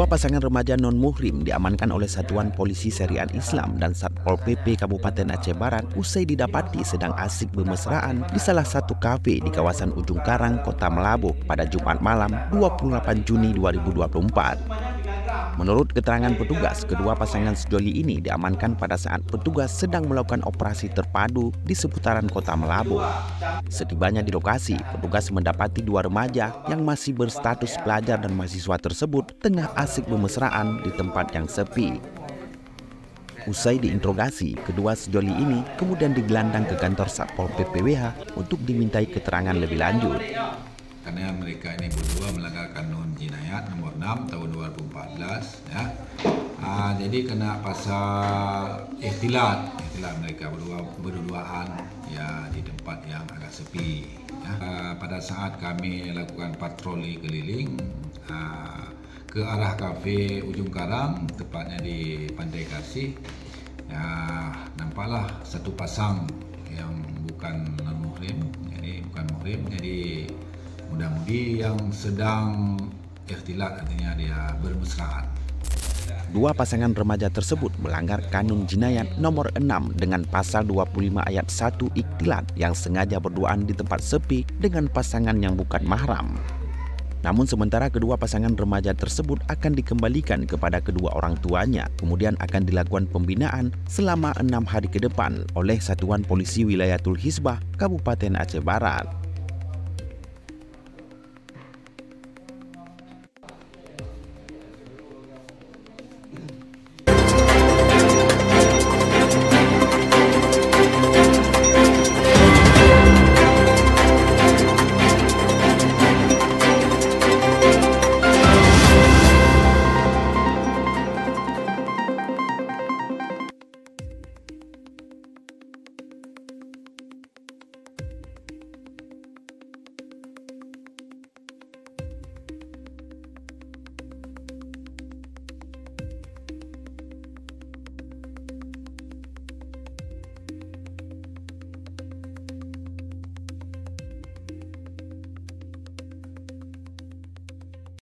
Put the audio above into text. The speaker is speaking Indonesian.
Dua pasangan remaja non-muhrim diamankan oleh Satuan Polisi Syariat Islam dan Satpol PP Kabupaten Aceh Barat usai didapati sedang asik bermesraan di salah satu kafe di kawasan Ujung Karang, Kota Melabuh pada Jumat malam 28 Juni 2024. Menurut keterangan petugas, kedua pasangan sejoli ini diamankan pada saat petugas sedang melakukan operasi terpadu di seputaran Kota Melabuh. Setibanya di lokasi, petugas mendapati dua remaja yang masih berstatus pelajar dan mahasiswa tersebut tengah asik bermesraan di tempat yang sepi. Usai diinterogasi, kedua sejoli ini kemudian digelandang ke kantor Satpol PPWH untuk dimintai keterangan lebih lanjut. Karena mereka ini berdua melanggar kanun jinayat nomor 6 tahun 2014 ya. Jadi kena pasal ikhtilat mereka berduaan ya di tempat yang agak sepi ya. Pada saat kami lakukan patroli keliling ke arah kafe Ujung Karang, tepatnya di Pantai Kasih ya, nampaklah satu pasang yang bukan non-muhrim, jadi bukan muhrim, jadi muda-mudi yang sedang ikhtilat, artinya dia bermesraan. Dua pasangan remaja tersebut melanggar kanun jinayat nomor 6 dengan pasal 25 ayat 1 ikhtilat yang sengaja berduaan di tempat sepi dengan pasangan yang bukan mahram. Namun sementara kedua pasangan remaja tersebut akan dikembalikan kepada kedua orang tuanya, kemudian akan dilakukan pembinaan selama 6 hari ke depan oleh Satuan Polisi Wilayatul Hizbah Kabupaten Aceh Barat.